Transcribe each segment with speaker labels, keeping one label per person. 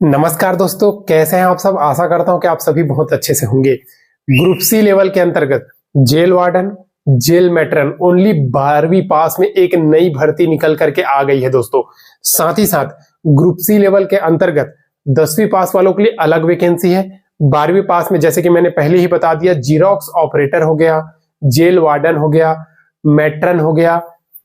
Speaker 1: नमस्कार दोस्तों, कैसे हैं आप सब। आशा करता हूं कि आप सभी बहुत अच्छे से होंगे। ग्रुप सी लेवल के अंतर्गत jail warden, jail matron only 12वीं पास में एक नई भर्ती निकल करके आ गई है दोस्तों। साथ ही साथ ग्रुप सी लेवल के अंतर्गत 10वीं पास वालों के लिए अलग वैकेंसी है। 12वीं पास में जैसे कि मैंने पहले ही बता दिया, जीरोक्स ऑपरेटर हो गया, जेल वार्डन हो गया, मैट्रन हो गया,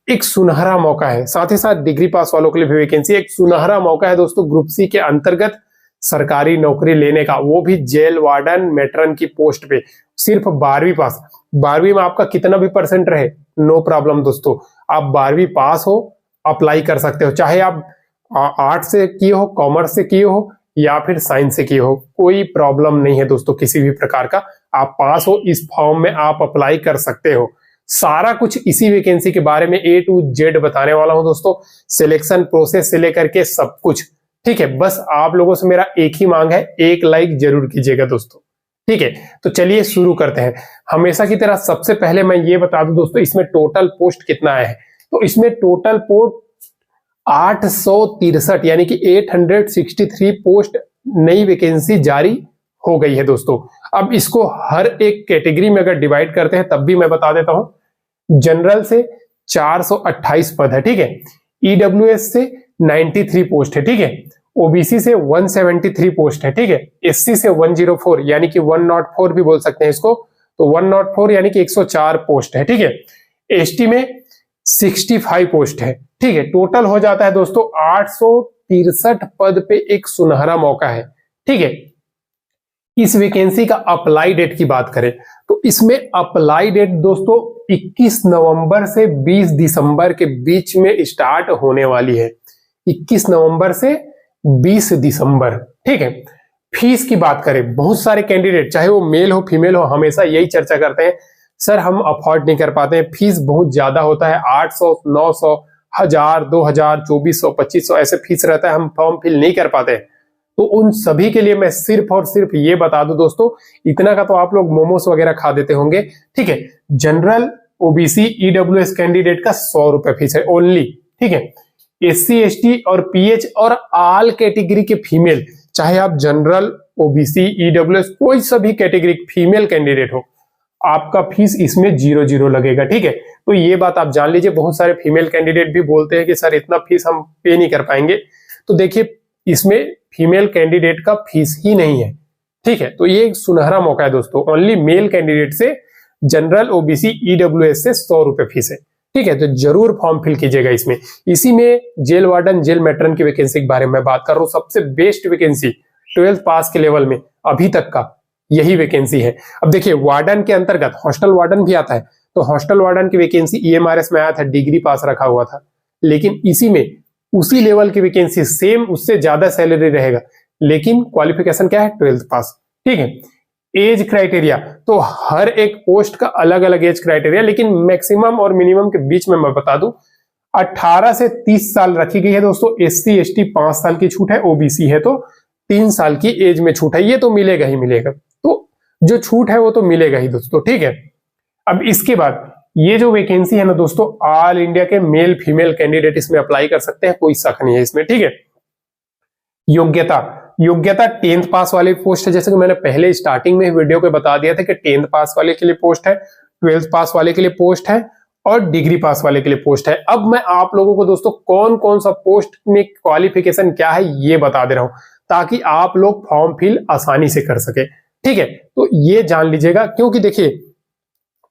Speaker 1: एक सुनहरा मौका है। साथ ही साथ डिग्री पास वालों के लिए भी वैकेंसी, एक सुनहरा मौका है दोस्तों ग्रुप सी के अंतर्गत सरकारी नौकरी लेने का, वो भी जेल वार्डन मैट्रन की पोस्ट पे। सिर्फ 12वीं पास, 12वीं में आपका कितना भी परसेंट रहे नो प्रॉब्लम दोस्तों, आप 12वीं पास हो अप्लाई कर सकते हो। चाहे आप आर्ट से किए हो, कॉमर्स से किए हो या फिर साइंस से किए हो, कोई प्रॉब्लम नहीं है दोस्तों किसी भी प्रकार का। आप पास हो, इस फॉर्म में आप अप्लाई कर सकते हो। सारा कुछ इसी वैकेंसी के बारे में A to Z बताने वाला हूं दोस्तों, सिलेक्शन प्रोसेस से लेकर के सब कुछ। ठीक है, बस आप लोगों से मेरा एक ही मांग है, एक लाइक जरूर कीजिएगा दोस्तों। ठीक है, तो चलिए शुरू करते हैं। हमेशा की तरह सबसे पहले मैं ये बता दूं दोस्तों, इसमें टोटल पोस्ट कितना है। तो इसमें टोटल पोस्ट 863 यानी कि 863 पोस्ट नई वैकेंसी जारी हो गई है दोस्तों। अब इसको हर एक कैटेगरी में अगर डिवाइड करते हैं तब भी मैं बता देता हूं। जनरल से 428 पद है, ठीक है। ईडब्ल्यूएस से 93 पोस्ट है, ठीक है। ओबीसी से 173 पोस्ट है, ठीक है। एससी से 104 यानी कि 104 भी बोल सकते हैं इसको, तो 104 यानी कि 104 पोस्ट है, ठीक है। एसटी में 65 पोस्ट है, ठीक है। टोटल हो जाता है दोस्तों 863 पद पे एक सुनहरा मौका है, ठीक है। इस वैकेंसी का अप्लाई डेट की बात करें तो इसमें अप्लाई डेट दोस्तों 21 नवंबर से 20 दिसंबर के बीच में स्टार्ट होने वाली है। 21 नवंबर से 20 दिसंबर, ठीक है। फीस की बात करें, बहुत सारे कैंडिडेट चाहे वो मेल हो फीमेल हो हमेशा यही चर्चा करते हैं, सर हम अफोर्ड नहीं कर पाते हैं, फीस बहुत ज्यादा होता है, 800, 900, 1000, 2000, 2400, 2500 ऐसे फीस रहता है, हम फॉर्म फिल नहीं कर पाते हैं। तो उन सभी के लिए मैं सिर्फ और सिर्फ ये बता दूं दोस्तों, इतना का तो आप लोग मोमोस वगैरह खा देते होंगे, ठीक है। जनरल, ओबीसी, ईडब्ल्यूएस कैंडिडेट का 100 रुपए फीस है ओनली, ठीक है। एससी, एसटी और पीएच और ऑल कैटेगरी के फीमेल, चाहे आप जनरल, ओबीसी, ईडब्ल्यूएस कोई सभी कैटेगरी फीमेल कैंडिडेट हो, आपका फीस इसमें 0 लगेगा, ठीक है। तो ये बात आप जान लीजिए। बहुत सारे फीमेल कैंडिडेट भी बोलते हैं कि सर इतना फीस हम पे नहीं कर पाएंगे, तो देखिए इसमें फीमेल कैंडिडेट का फीस ही नहीं है, ठीक है। तो ये एक सुनहरा मौका है दोस्तों, ओनली मेल कैंडिडेट से जनरल, ओबीसी, ईडब्ल्यूएस से 100 रुपए फीस है, ठीक है। तो जरूर फॉर्म फिल कीजिएगा इसमें। इसी में जेल वार्डन, जेल मैट्रन की वैकेंसी के बारे में बात कर रहा हूं। सबसे बेस्ट वैकेंसी 12th पास के लेवल में अभी तक का यही वैकेंसी है। अब देखिए वार्डन के अंतर्गत हॉस्टल वार्डन भी आता है, तो हॉस्टल वार्डन की वैकेंसी ईएमआरएस में आया था, डिग्री पास रखा हुआ था, लेकिन इसी में उसी लेवल की वैकेंसी सेम, उससे ज्यादा सैलरी रहेगा, लेकिन क्वालिफिकेशन क्या है, 12th पास, ठीक है। एज क्राइटेरिया, तो हर एक पोस्ट का अलग अलग एज क्राइटेरिया, लेकिन मैक्सिमम और मिनिमम के बीच में मैं बता दूं 18 से 30 साल रखी गई है दोस्तों। एससी एसटी 5 साल की छूट है, ओबीसी है तो 3 साल की एज में छूट है, ये तो मिलेगा ही मिलेगा, तो जो छूट है वो तो मिलेगा ही दोस्तों, ठीक है। अब इसके बाद ये जो वैकेंसी है ना दोस्तों, ऑल इंडिया के मेल फीमेल कैंडिडेट इसमें अप्लाई कर सकते हैं, कोई शक नहीं है इसमें, ठीक है। योग्यता, योग्यता 10th पास वाली पोस्ट है, जैसे कि मैंने पहले स्टार्टिंग में वीडियो पे बता दिया था कि 10th पास वाले के लिए पोस्ट है, 12th पास वाले के लिए पोस्ट है और डिग्री पास वाले के लिए पोस्ट है। अब मैं आप लोगों को दोस्तों कौन कौन सा पोस्ट में क्वालिफिकेशन क्या है ये बता दे रहा हूं, ताकि आप लोग फॉर्म फिल आसानी से कर सके, ठीक है। तो ये जान लीजिएगा, क्योंकि देखिए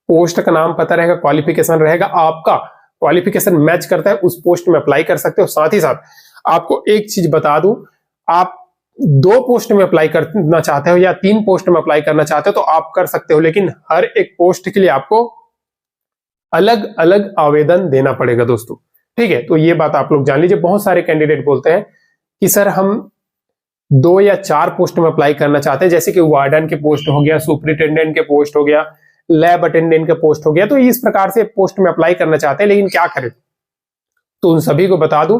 Speaker 1: पोस्ट का नाम पता रहेगा, क्वालिफिकेशन रहेगा, आपका क्वालिफिकेशन मैच करता है उस पोस्ट में अप्लाई कर सकते हो। साथ ही साथ आपको एक चीज बता दूं, आप 2 पोस्ट में अप्लाई करना चाहते हो या 3 पोस्ट में अप्लाई करना चाहते हो तो आप कर सकते हो, लेकिन हर एक पोस्ट के लिए आपको अलग अलग आवेदन देना पड़ेगा दोस्तों, ठीक है। तो ये बात आप लोग जान लीजिए। बहुत सारे कैंडिडेट बोलते हैं कि सर हम 2 या 4 पोस्ट में अप्लाई करना चाहते हैं, जैसे कि वार्डन के पोस्ट हो गया, सुपरिटेंडेंट के पोस्ट हो गया, लैब अटेंडेंट का पोस्ट हो गया, तो इस प्रकार से पोस्ट में अप्लाई करना चाहते हैं, लेकिन क्या करें। तो उन सभी को बता दूं,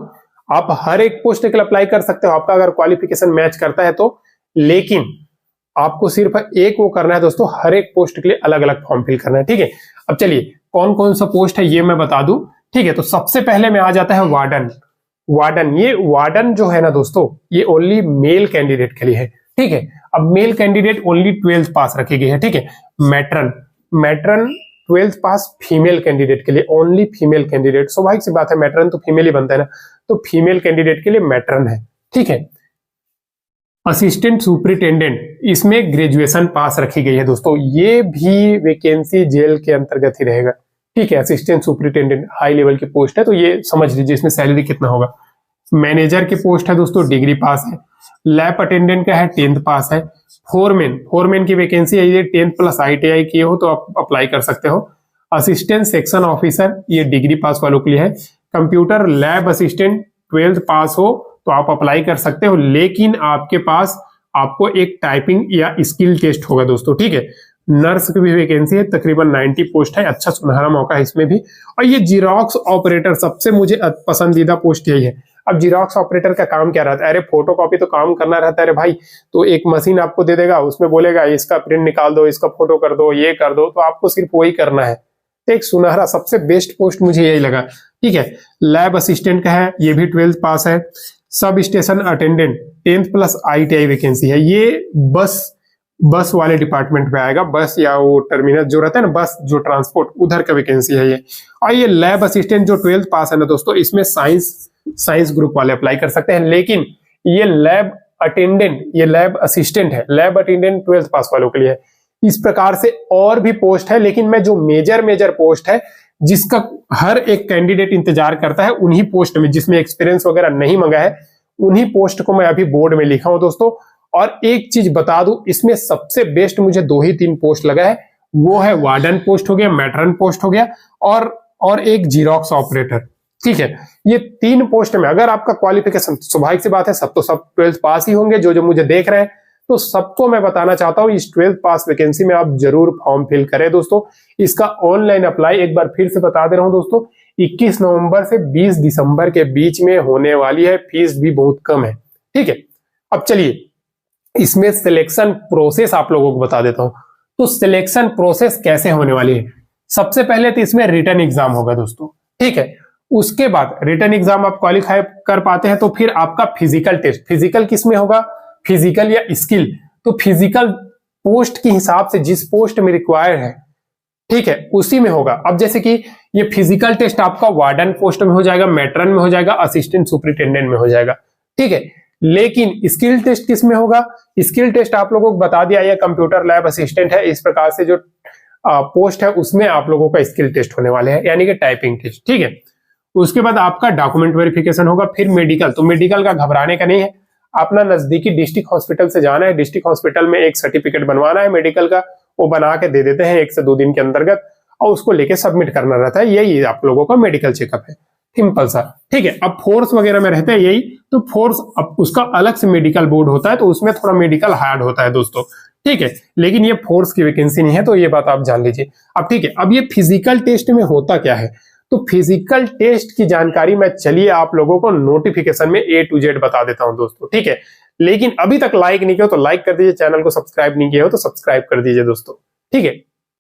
Speaker 1: आप हर एक पोस्ट के लिए अप्लाई कर सकते हो, आपका अगर क्वालिफिकेशन मैच करता है तो, लेकिन आपको सिर्फ एक वो करना है दोस्तों, हर एक पोस्ट के लिए अलग अलग फॉर्म फिल करना है, ठीक है। अब चलिए कौन कौन सा पोस्ट है ये मैं बता दूं, ठीक है। तो सबसे पहले में आ जाता है वार्डन। वार्डन, ये वार्डन जो है ना दोस्तों, ये ओनली मेल कैंडिडेट के लिए है, ठीक है। अब मेल कैंडिडेट ओनली 12th पास रखी गई है, ठीक है। मैट्रन, मैट्रन 12th पास फीमेल कैंडिडेट के लिए, ओनली फीमेल कैंडिडेट, स्वाभाविक सी बात है, मैट्रन तो फीमेल ही बनता है ना, तो फीमेल कैंडिडेट के लिए मैट्रन है, ठीक है। असिस्टेंट सुपरिटेंडेंट, इसमें ग्रेजुएशन पास रखी गई है दोस्तों, ये भी वैकेंसी जेल के अंतर्गत ही रहेगा, ठीक है। असिस्टेंट सुपरिटेंडेंट हाई लेवल की पोस्ट है, तो ये समझ लीजिए इसमें सैलरी कितना होगा। मैनेजर की पोस्ट है दोस्तों, डिग्री पास है। लैब अटेंडेंट का है 10th पास है। फोरमैन, फोरमैन की वैकेंसी है, ये 10th प्लस ITI किए हो तो आप अप्लाई कर सकते हो। असिस्टेंट सेक्शन ऑफिसर, ये डिग्री पास वालों के लिए है। कंप्यूटर लैब असिस्टेंट 12th पास हो तो आप अप्लाई कर सकते हो, लेकिन आपके पास आपको एक टाइपिंग या स्किल टेस्ट होगा दोस्तों, ठीक है। नर्स की भी वैकेंसी है, तकरीबन 90 पोस्ट है, अच्छा सुनहरा मौका है इसमें भी। और ये जीरोक्स ऑपरेटर, सबसे मुझे पसंदीदा पोस्ट यही है। अब जीरोक्स ऑपरेटर का काम क्या रहता है? अरे फोटो कॉपी तो काम करना रहता है रे भाई, तो एक मशीन आपको दे देगा, उसमें बोलेगा इसका प्रिंट निकाल दो, इसका फोटो कर दो, ये कर दो, तो आपको सिर्फ वही करना है। तो एक सुनहरा सबसे बेस्ट पोस्ट मुझे यही लगा, ठीक है। लैब असिस्टेंट का है, ये भी 12th पास है। Sub station attendant 10th plus ITI vacancy है, ये बस वाले डिपार्टमेंट में आएगा, बस या वो टर्मिनल जो रहता है ना, बस जो ट्रांसपोर्ट, उधर का वैकेंसी है ये। और ये लैब असिस्टेंट जो 12th पास है ना दोस्तों, इसमें साइंस ग्रुप वाले अप्लाई कर सकते हैं, लेकिन ये लैब अटेंडेंट, ये लैब असिस्टेंट है, लैब अटेंडेंट 12th पास वालों के लिए है। इस प्रकार से और भी पोस्ट है, लेकिन मैं जो मेजर पोस्ट है जिसका हर एक कैंडिडेट इंतजार करता है, उन्हीं पोस्ट में जिसमें एक्सपीरियंस वगैरह नहीं मंगा है, उन्हीं पोस्ट को मैं अभी बोर्ड में लिखा हूं दोस्तों। और एक चीज बता दूं, इसमें सबसे बेस्ट मुझे 2 ही 3 पोस्ट लगा है, वो है वार्डन पोस्ट हो गया, मैट्रन पोस्ट हो गया, और एक जीरोक्स ऑपरेटर, ठीक है। ये 3 पोस्ट में अगर आपका क्वालिफिकेशन, स्वाभाविक सी बात है, सब 12th पास ही होंगे जो मुझे देख रहे हैं, तो सबको मैं बताना चाहता हूं, इस 12th पास वैकेंसी में आप जरूर फॉर्म फिल करें दोस्तों। इसका ऑनलाइन अप्लाई एक बार फिर से बता दे रहा हूं दोस्तों, 21 नवंबर से 20 दिसंबर के बीच में होने वाली है, फीस भी बहुत कम है, ठीक है। अब चलिए इसमें सिलेक्शन प्रोसेस आप लोगों को बता देता हूं। तो सिलेक्शन प्रोसेस कैसे होने वाली है? सबसे पहले तो इसमें रिटन एग्जाम होगा दोस्तों, ठीक है। उसके बाद रिटन एग्जाम आप क्वालिफाई कर पाते हैं तो फिर आपका फिजिकल टेस्ट, फिजिकल किसमें होगा? फिजिकल या स्किल, तो फिजिकल पोस्ट के हिसाब से जिस पोस्ट में रिक्वायर्ड है, ठीक है, उसी में होगा। अब जैसे कि ये फिजिकल टेस्ट आपका वार्डन पोस्ट में हो जाएगा, मैट्रन में हो जाएगा, असिस्टेंट सुपरिटेंडेंट में हो जाएगा, ठीक है। लेकिन स्किल टेस्ट किस में होगा? स्किल टेस्ट आप लोगों को बता दिया, ये कंप्यूटर लैब असिस्टेंट है, इस प्रकार से जो पोस्ट है उसमें आप लोगों का स्किल टेस्ट होने वाले हैं, यानी कि टाइपिंग टेस्ट, ठीक है। उसके बाद आपका डॉक्यूमेंट वेरिफिकेशन होगा, फिर मेडिकल। तो मेडिकल का घबराने का नहीं है, अपना नजदीकी डिस्ट्रिक्ट हॉस्पिटल से जाना है, डिस्ट्रिक्ट हॉस्पिटल में एक सर्टिफिकेट बनवाना है मेडिकल का, वो बना के दे देते हैं 1 से 2 दिन के अंतर्गत, और उसको लेके सबमिट करना रहता है। यही आप लोगों का मेडिकल चेकअप है, सिंपल सा, ठीक है। अब फोर्स वगैरह में रहते हैं यही, तो फोर्स अब उसका अलग से मेडिकल बोर्ड होता है, तो उसमें थोड़ा मेडिकल हार्ड होता है दोस्तों, ठीक है। लेकिन ये फोर्स की वैकेंसी नहीं है, तो ये बात आप जान लीजिए। अब ठीक है, अब ये फिजिकल टेस्ट में होता क्या है? तो फिजिकल टेस्ट की जानकारी मैं चलिए आप लोगों को नोटिफिकेशन में A to Z बता देता हूं दोस्तों, ठीक है। लेकिन अभी तक लाइक नहीं किया तो लाइक कर दीजिए, चैनल को सब्सक्राइब नहीं किया हो तो सब्सक्राइब कर दीजिए दोस्तों, ठीक है।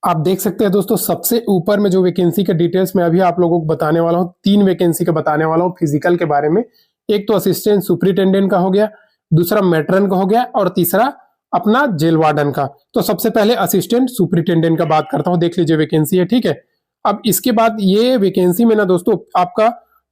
Speaker 1: आप देख सकते हैं दोस्तों, सबसे ऊपर में जो वैकेंसी के डिटेल्स मैं अभी आप लोगों को बताने वाला हूं, 3 वैकेंसी का बताने वाला हूं फिजिकल के बारे में। एक तो असिस्टेंट सुपरिटेंडेंट का हो गया, दूसरा मैट्रन का हो गया, और तीसरा अपना जेल वार्डन का। तो सबसे पहले असिस्टेंट सुपरिटेंडेंट का बात करता हूं, देख लीजिए वैकेंसी है, ठीक है। अब इसके बाद ये वैकेंसी में ना दोस्तों, आपका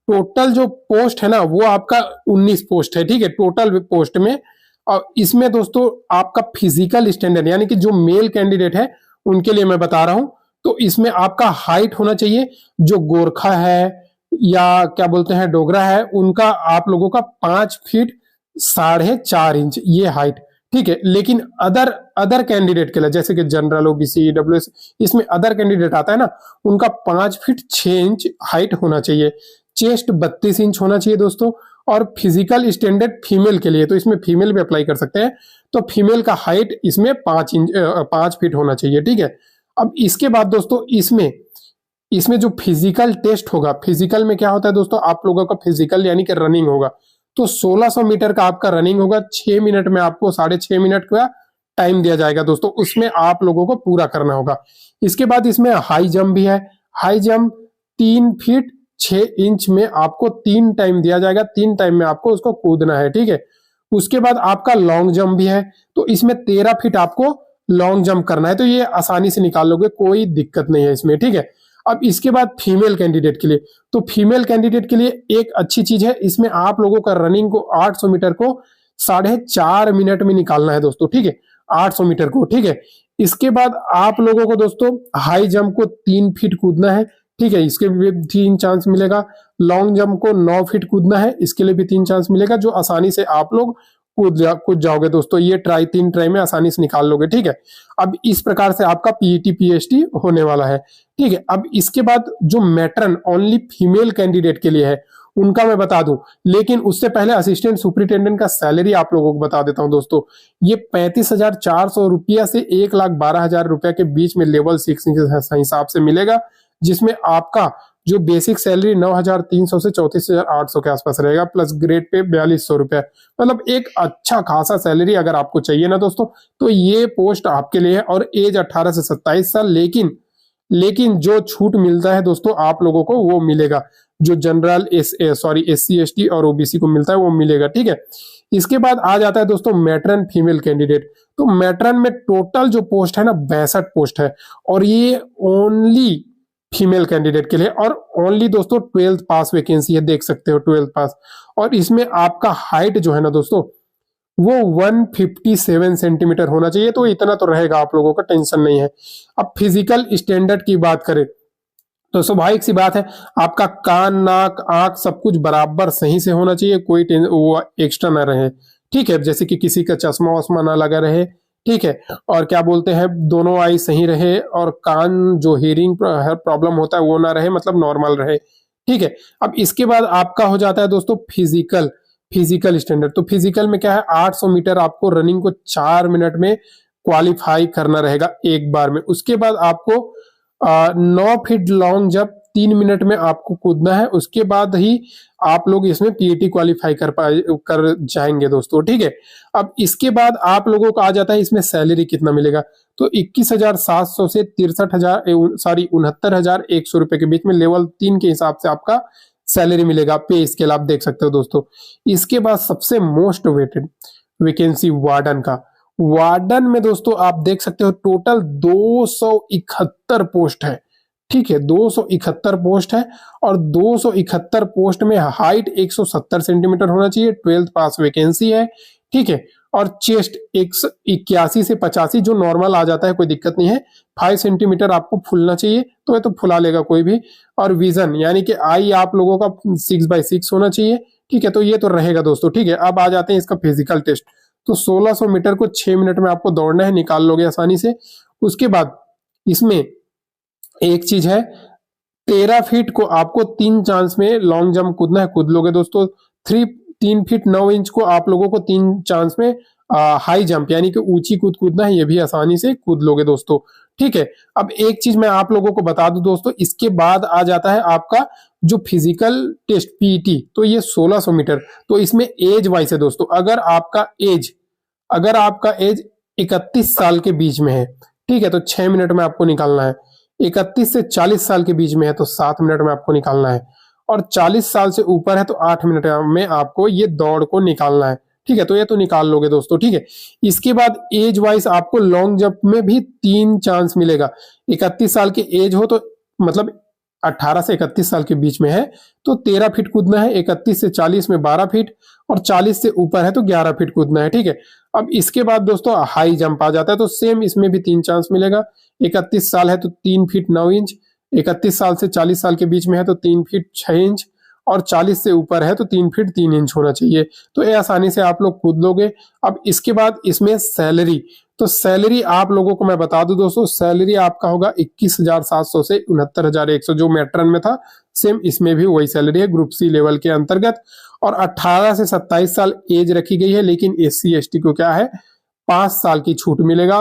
Speaker 1: टोटल जो पोस्ट है ना, वो आपका 19 पोस्ट है, ठीक है, टोटल पोस्ट में। और इसमें दोस्तों आपका फिजिकल स्टैंडर्ड, यानी कि जो मेल कैंडिडेट है उनके लिए मैं बता रहा हूं, तो इसमें आपका हाइट होना चाहिए, जो गोरखा है या क्या बोलते हैं डोगरा है, उनका आप लोगों का 5 फीट 4.5 इंच ये हाइट, ठीक है। लेकिन अदर कैंडिडेट के लिए, जैसे कि जनरल, OBC, EWS, इसमें अदर कैंडिडेट आता है ना, उनका 5 फीट 6 इंच हाइट होना चाहिए। चेस्ट 32 इंच होना चाहिए दोस्तों। और फिजिकल स्टैंडर्ड फीमेल के लिए, तो इसमें फीमेल भी अप्लाई कर सकते हैं, तो फीमेल का हाइट इसमें 5 फीट होना चाहिए, ठीक है। अब इसके बाद दोस्तों इसमें जो फिजिकल टेस्ट होगा, फिजिकल में क्या होता है दोस्तों, आप लोगों का फिजिकल यानी कि रनिंग होगा, तो 1600 मीटर का आपका रनिंग होगा, 6 मिनट में आपको 6.5 मिनट का टाइम दिया जाएगा दोस्तों, उसमें आप लोगों को पूरा करना होगा। इसके बाद इसमें हाई जंप भी है, हाई जंप 3 फीट 6 इंच में आपको 3 टाइम दिया जाएगा, 3 टाइम में आपको उसको कूदना है, ठीक है। उसके बाद आपका लॉन्ग जंप भी है, तो इसमें 13 फीट आपको लॉन्ग जंप करना है, तो ये आसानी से निकाल लोगे, कोई दिक्कत नहीं है इसमें, ठीक है। अब इसके बाद फीमेल कैंडिडेट के लिए, तो फीमेल कैंडिडेट के लिए एक अच्छी चीज है, इसमें आप लोगों का रनिंग को 800 मीटर को 4.5 मिनट में निकालना है दोस्तों, ठीक है, 800 मीटर को, ठीक है। इसके बाद आप लोगों को दोस्तों हाई जंप को 3 फीट कूदना है, ठीक है, इसके भी 3 चांस मिलेगा। लॉन्ग जंप को 9 फीट कूदना है, इसके लिए भी 3 चांस मिलेगा, जो आसानी से आप लोग कूद जाओगे दोस्तों, ये 3 ट्राई में आसानी से निकाल लोगे, ठीक है। अब इस प्रकार से आपका पीईटी पीएचडी होने वाला है, ठीक है। अब इसके बाद जो मैट्रन ओनली फीमेल कैंडिडेट के लिए है, उनका मैं बता दूं, लेकिन उससे पहले असिस्टेंट सुपरिटेंडेंट का सैलरी आप लोगों को बता देता हूं दोस्तों। ये 35,400 रुपया से 1,12,000 रुपया के बीच में लेवल 6 के हिसाब से मिलेगा, जिसमें आपका जो बेसिक सैलरी 9,300 से 34,800 के आसपास रहेगा, प्लस ग्रेड पे 4,200 रुपया, मतलब एक अच्छा खासा सैलरी अगर आपको चाहिए ना दोस्तों, तो ये पोस्ट आपके लिए है। और एज 18 से 27 साल, लेकिन जो छूट मिलता है दोस्तों आप लोगों को वो मिलेगा, जो जनरल SC ST और OBC को मिलता है वो मिलेगा, ठीक है। इसके बाद आ जाता है दोस्तों मैट्रन फीमेल कैंडिडेट, तो मैट्रन में टोटल जो पोस्ट है ना 62 पोस्ट है, और ये ओनली फीमेल कैंडिडेट के लिए, और ओनली दोस्तों 12th पास वैकेंसी है, देख सकते हो 12th पास। और इसमें आपका हाइट जो है ना दोस्तों वो 157 सेंटीमीटर होना चाहिए, तो इतना तो रहेगा आप लोगों का, टेंशन नहीं है। अब फिजिकल स्टैंडर्ड की बात करें तो स्वाभाविक सी बात है, आपका कान नाक आंख सब कुछ बराबर सही से होना चाहिए, कोई वो एक्स्ट्रा ना रहे, ठीक है, जैसे कि किसी का चश्मा वश्मा ना लगा रहे, ठीक है, और क्या बोलते हैं दोनों आई सही रहे, और कान जो हियरिंग प्रॉब्लम होता है वो ना रहे, मतलब नॉर्मल रहे, ठीक है। अब इसके बाद आपका हो जाता है दोस्तों फिजिकल स्टैंडर्ड, तो फिजिकल में क्या है, 800 मीटर आपको रनिंग को 4 मिनट में क्वालिफाई करना रहेगा एक बार में। उसके बाद आपको 9 फीट लॉन्ग जंप 3 मिनट में आपको कूदना है, उसके बाद ही आप लोग इसमें पीईटी क्वालिफाई कर जाएंगे दोस्तों, ठीक है। अब इसके बाद आप लोगों को आ जाता है इसमें सैलरी कितना मिलेगा, तो 21,700 से 69,100 रुपए के बीच में लेवल 3 के हिसाब से आपका सैलरी मिलेगा, पे स्केल आप देख सकते हो दोस्तों। इसके बाद सबसे मोस्ट वेटेड वैकेंसी वार्डन में दोस्तों आप देख सकते हो टोटल 271 पोस्ट है, ठीक है, 271 पोस्ट है, और 271 पोस्ट में हाइट 170 सेंटीमीटर होना चाहिए, 12th पास वैकेंसी है, ठीक है। और चेस्ट 81 से 85 जो नॉर्मल आ जाता है, कोई दिक्कत नहीं है, 5 सेंटीमीटर आपको फुलना चाहिए, तो ये तो फुला लेगा कोई भी। और विजन यानी कि आई आप लोगों का 6/6 होना चाहिए, ठीक है, तो ये तो रहेगा दोस्तों, ठीक है। अब आ जाते हैं इसका फिजिकल टेस्ट, तो 1600 मीटर को 6 मिनट में आपको दौड़ना है, निकाल लोगे आसानी से। उसके बाद इसमें एक चीज है, 13 फीट को आपको 3 चांस में लॉन्ग जंप कूदना है, कूद लोगे दोस्तों। 3 फीट 9 इंच को आप लोगों को 3 चांस में हाई जंप यानी कि ऊंची कूदना है, ये भी आसानी से कूद लोगे दोस्तों, ठीक है। अब एक चीज मैं आप लोगों को बता दूं दोस्तों, इसके बाद आ जाता है आपका जो फिजिकल टेस्ट पीईटी, तो ये 1600 मीटर, तो इसमें एज वाइज है दोस्तों। अगर आपका एज 31 साल के बीच में है, ठीक है, तो 6 मिनट में आपको निकालना है। 31 से 40 साल के बीच में है तो 7 मिनट में आपको निकालना है, और 40 साल से ऊपर है तो 8 मिनट में आपको ये दौड़ को निकालना है, ठीक है, तो ये तो निकाल लोगे दोस्तों, ठीक है। इसके बाद एज वाइज आपको लॉन्ग जंप में भी 3 चांस मिलेगा। 31 साल के एज हो तो मतलब 18 से 31 साल के बीच में है तो 13 फीट कूदना है, 31 से 40 में 12 फीट, और 40 से ऊपर है तो 11 फीट कूदना है, ठीक है। अब इसके बाद दोस्तों हाई जंप आ जाता है, तो सेम इसमें भी 3 चांस मिलेगा। 31 साल है तो 3 फीट 9 इंच, 31 साल से 40 साल के बीच में है तो 3 फीट 6 इंच, और 40 से ऊपर है तो 3 फीट 3 इंच होना चाहिए, तो ये आसानी से आप लोग कूद लोगे। अब इसके बाद इसमें सैलरी, तो सैलरी आप लोगों को मैं बता दूं दोस्तों, सैलरी आपका होगा 21,700 से 69,100, जो मैट्रन में था सेम इसमें भी वही सैलरी है, ग्रुप सी लेवल के अंतर्गत। और 18 से 27 साल एज रखी गई है, लेकिन SC ST को क्या है 5 साल की छूट मिलेगा,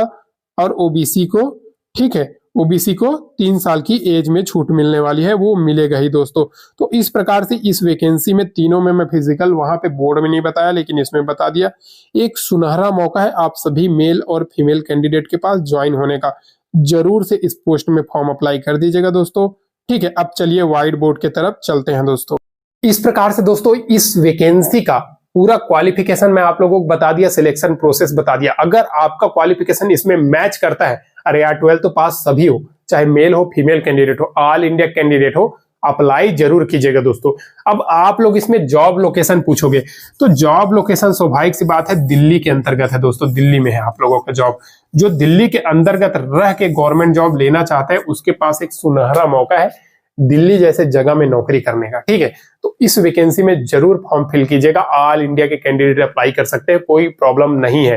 Speaker 1: और OBC को, ठीक है, OBC को 3 साल की एज में छूट मिलने वाली है, वो मिलेगा ही दोस्तों। तो इस प्रकार से इस वैकेंसी में तीनों में मैं फिजिकल वहां पे बोर्ड में नहीं बताया, लेकिन इसमें बता दिया। एक सुनहरा मौका है आप सभी मेल और फीमेल कैंडिडेट के पास ज्वाइन होने का, जरूर से इस पोस्ट में फॉर्म अप्लाई कर दीजिएगा दोस्तों। ठीक है, अब चलिए व्हाइट बोर्ड की तरफ चलते हैं दोस्तों। इस प्रकार से दोस्तों इस वैकेंसी का पूरा क्वालिफिकेशन मैं आप लोगों को बता दिया, सिलेक्शन प्रोसेस बता दिया। अगर आपका क्वालिफिकेशन इसमें मैच करता है, अरे यार 12th तो पास सभी हो, चाहे मेल हो फीमेल कैंडिडेट हो, ऑल इंडिया कैंडिडेट हो, अप्लाई जरूर कीजिएगा दोस्तों। अब आप लोग इसमें जॉब लोकेशन पूछोगे, तो जॉब लोकेशन स्वाभाविक सी बात है दिल्ली के अंतर्गत है दोस्तों, दिल्ली में है आप लोगों का जॉब। जो दिल्ली के अंतर्गत रह के गवर्नमेंट जॉब लेना चाहता है उसके पास एक सुनहरा मौका है दिल्ली जैसे जगह में नौकरी करने का। ठीक है, तो इस वैकेंसी में जरूर फॉर्म फिल कीजिएगा, ऑल इंडिया के कैंडिडेट अप्लाई कर सकते हैं, कोई प्रॉब्लम नहीं है।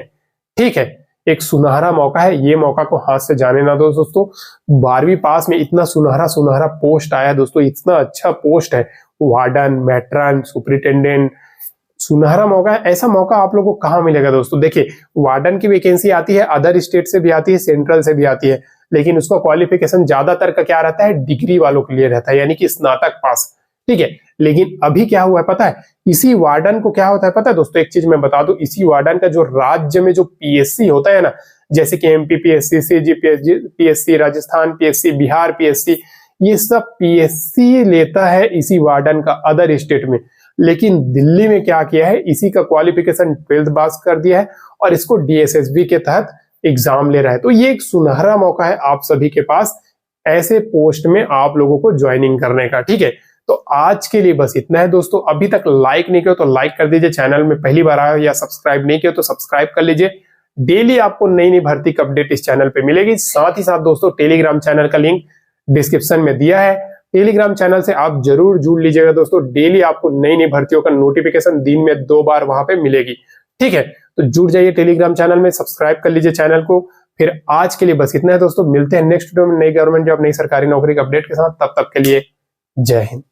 Speaker 1: ठीक है, एक सुनहरा मौका है, ये मौका को हाथ से जाने ना दो दोस्तों। 12वीं पास में इतना सुनहरा सुनहरा पोस्ट आया है दोस्तों, इतना अच्छा पोस्ट है, वार्डन, मैट्रन, सुपरिटेंडेंट, सुनहरा मौका है। ऐसा मौका आप लोगों को कहाँ मिलेगा दोस्तों? देखिए, वार्डन की वैकेंसी आती है, अदर स्टेट से भी आती है, सेंट्रल से भी आती है, लेकिन उसका क्वालिफिकेशन ज्यादातर का क्या रहता है, डिग्री वालों के लिए रहता है, यानी कि स्नातक पास। ठीक है, लेकिन अभी क्या हुआ है पता है, इसी वार्डन को क्या होता है पता है दोस्तों, एक चीज मैं बता दूं, इसी वार्डन का जो राज्य में जो पीएससी होता है ना, जैसे कि MP PSC, CG PSC, Rajasthan PSC, Bihar PSC, ये सब पीएससी लेता है इसी वार्डन का अदर स्टेट में। लेकिन दिल्ली में क्या किया है, इसी का क्वालिफिकेशन 12th पास कर दिया है और इसको डीएसएसबी के तहत एग्जाम ले रहा है। तो ये एक सुनहरा मौका है आप सभी के पास ऐसे पोस्ट में आप लोगों को ज्वाइनिंग करने का। ठीक है, तो आज के लिए बस इतना है दोस्तों। अभी तक लाइक नहीं किया तो लाइक कर दीजिए, चैनल में पहली बार आए हो या सब्सक्राइब नहीं किया तो सब्सक्राइब कर लीजिए। डेली आपको नई नई भर्ती की अपडेट इस चैनल पे मिलेगी। साथ ही साथ दोस्तों टेलीग्राम चैनल का लिंक डिस्क्रिप्शन में दिया है, टेलीग्राम चैनल से आप जरूर जुड़ लीजिएगा दोस्तों। डेली आपको नई नई भर्तियों का नोटिफिकेशन दिन में 2 बार वहां पे मिलेगी। ठीक है, तो जुड़ जाइए टेलीग्राम चैनल में, सब्सक्राइब कर लीजिए चैनल को। फिर आज के लिए बस इतना है दोस्तों, मिलते हैं नेक्स्ट वीडियो में नई गवर्नमेंट जॉब, नई सरकारी नौकरी के अपडेट के साथ। तब तक के लिए जय हिंद।